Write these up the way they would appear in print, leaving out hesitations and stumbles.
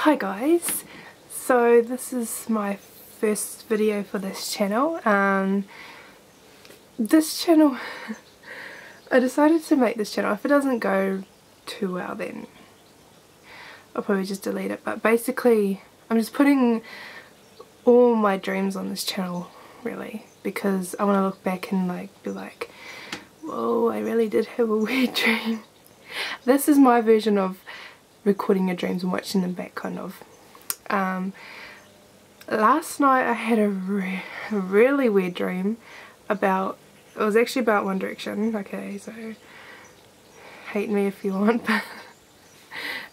Hi guys, so this is my first video for this channel. I decided to make this channel. If it doesn't go too well then I'll probably just delete it, but basically I'm just putting all my dreams on this channel really, because I want to look back and be like, whoa, I really did have a weird dream. This is my version of recording your dreams and watching them back, kind of. Last night I had a really weird dream about, it was actually about One Direction, okay, so hate me if you want, but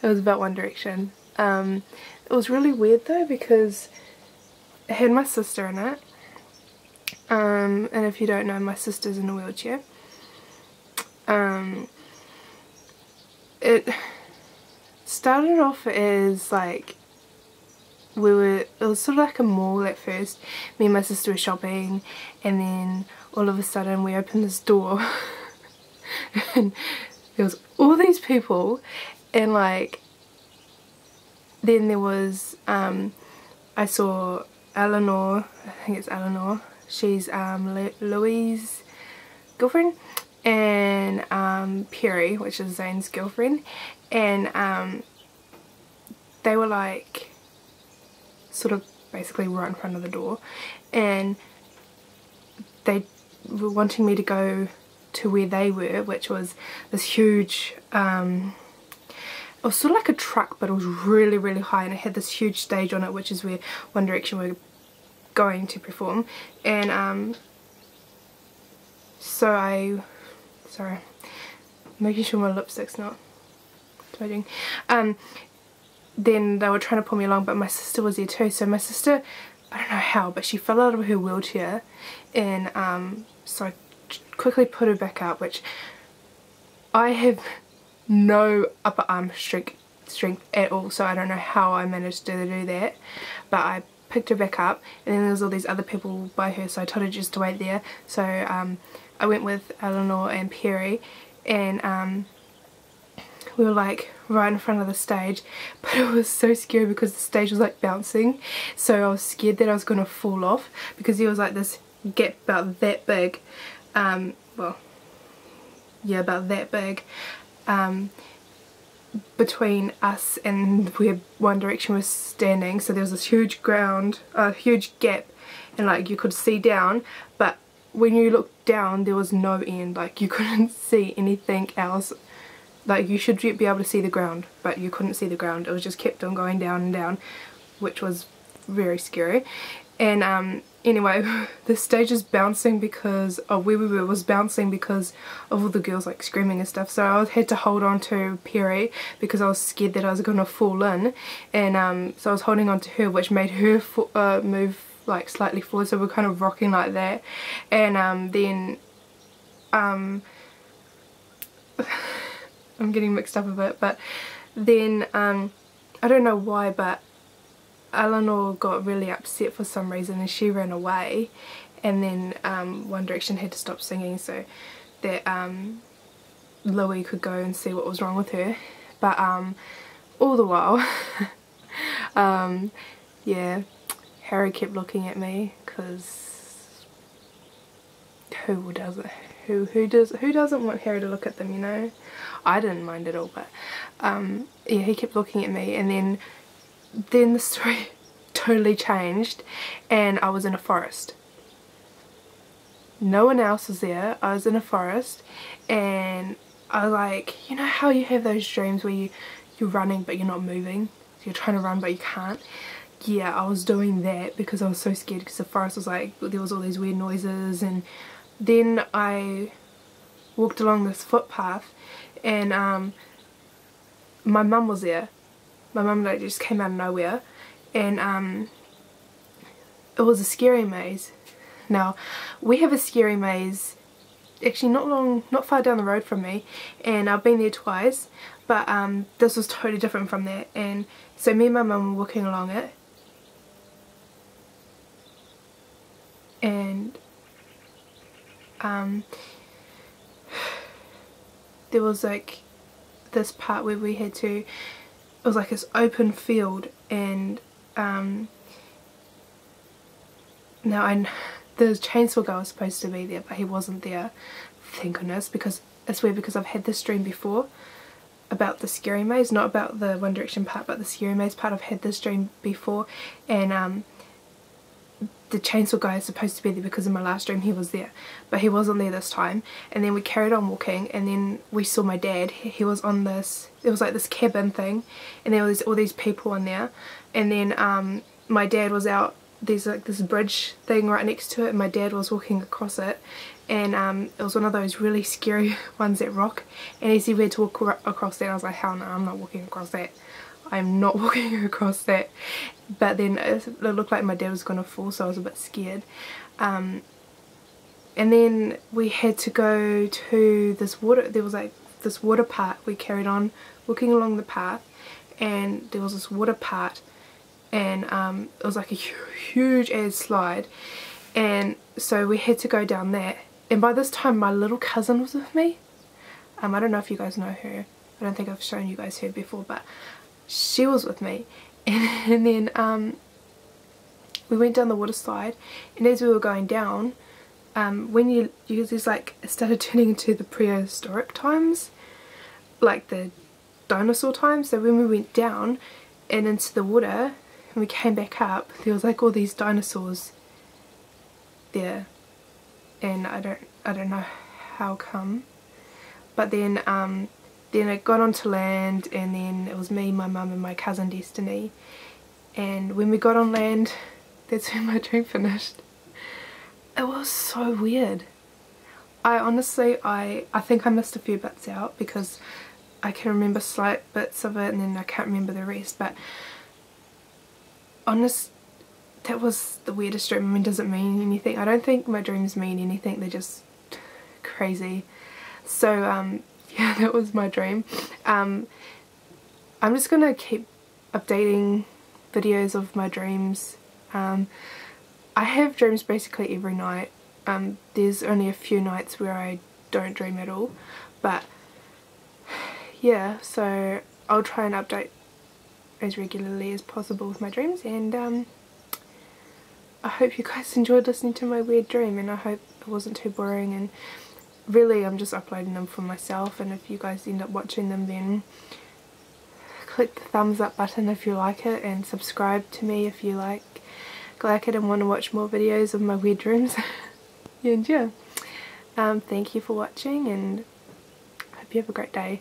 it was about One Direction. It was really weird though because it had my sister in it, and if you don't know, my sister's in a wheelchair. It started off as like it was sort of like a mall at first. Me and my sister were shopping, and then all of a sudden we opened this door and there was all these people, and then there was I saw Eleanor, I think it's Eleanor, she's Louis' girlfriend, and Perry, which is Zane's girlfriend, and they were like sort of basically right in front of the door, and they were wanting me to go to where they were, which was this huge it was sort of like a truck, but it was really high, and it had this huge stage on it, which is where One Direction were going to perform. And so sorry, making sure my lipstick's not exploding. Then they were trying to pull me along, but my sister was there too. So my sister, I don't know how, but she fell out of her wheelchair, and so I quickly put her back up, which I have no upper arm strength at all, so I don't know how I managed to do that, but I picked her back up, and then there was all these other people by her, so I told her just to wait there. So I went with Eleanor and Perry, and we were like right in front of the stage, but it was so scary because the stage was like bouncing, so I was scared that I was going to fall off, because there was like this gap about that big, well yeah, about that big, between us and where One Direction was standing. So there was this huge huge gap, and like you could see down, but when you looked down there was no end, like you couldn't see anything else. Like you should be able to see the ground, but you couldn't see the ground. It was just kept on going down and down, which was very scary. And anyway, the stage is bouncing because of where we were, was bouncing because of all the girls like screaming and stuff. So I had to hold on to Perry because I was scared that I was going to fall in, and so I was holding on to her, which made her move like slightly forward, so we're kind of rocking like that. And then I'm getting mixed up a bit, but then I don't know why, but Eleanor got really upset for some reason and she ran away, and then One Direction had to stop singing so that Louis could go and see what was wrong with her. But all the while yeah, Harry kept looking at me, because who doesn't want Harry to look at them, you know? I didn't mind at all, but yeah, he kept looking at me, and then the story totally changed, and I was in a forest. No one else was there. I was in a forest, and I like, you know how you have those dreams where you're running but you're not moving? So you're trying to run but you can't? Yeah, I was doing that because I was so scared, because the forest was like, there was all these weird noises. And then I walked along this footpath, and my mum was there. My mum like just came out of nowhere, and it was a scary maze. Now we have a scary maze actually not far down the road from me, and I've been there twice, but this was totally different from that. And so me and my mum were walking along it, and there was like this part where we had to it was like this open field, and now the chainsaw guy was supposed to be there, but he wasn't there, thank goodness, because it's weird because I've had this dream before about the scary maze, not about the One Direction part but the scary maze part. I've had this dream before, and the chainsaw guy is supposed to be there because in my last dream he was there, but he wasn't there this time. And then we carried on walking, and then we saw my dad. He was on this, it was like this cabin thing, and there was all these people in there, and then my dad was out, there's like this bridge thing right next to it, and my dad was walking across it, and it was one of those really scary ones that rock, and he said we had to walk across that. I was like, hell no, I'm not walking across that. I'm not walking across that. But then it looked like my dad was gonna fall, so I was a bit scared. And then we had to go to this water, there was like this water part. We carried on walking along the path, and there was this water part, and it was like a huge ass slide, and so we had to go down that. And by this time my little cousin was with me. I don't know if you guys know her. I don't think I've shown you guys her before, but she was with me. And then we went down the water slide, and as we were going down, when you there's like, it started turning into the prehistoric times, like the dinosaur times. So when we went down and into the water and we came back up, there was like all these dinosaurs there, and I don't know how come. But then it got onto land, and then it was me, my mum and my cousin Destiny, and when we got on land, that's when my dream finished. It was so weird. I honestly, I think I missed a few bits out because I can remember slight bits of it and then I can't remember the rest, but honest, that was the weirdest dream. I mean, does it mean anything? I don't think my dreams mean anything, they're just crazy. So yeah, that was my dream. I'm just gonna keep updating videos of my dreams. I have dreams basically every night. There's only a few nights where I don't dream at all, but yeah, so I'll try and update as regularly as possible with my dreams, and I hope you guys enjoyed listening to my weird dream, and I hope it wasn't too boring. And really, I'm just uploading them for myself, and if you guys end up watching them, then click the thumbs up button if you like it, and subscribe to me if you like it and want to watch more videos of my weird dreams. And yeah, thank you for watching, and hope you have a great day.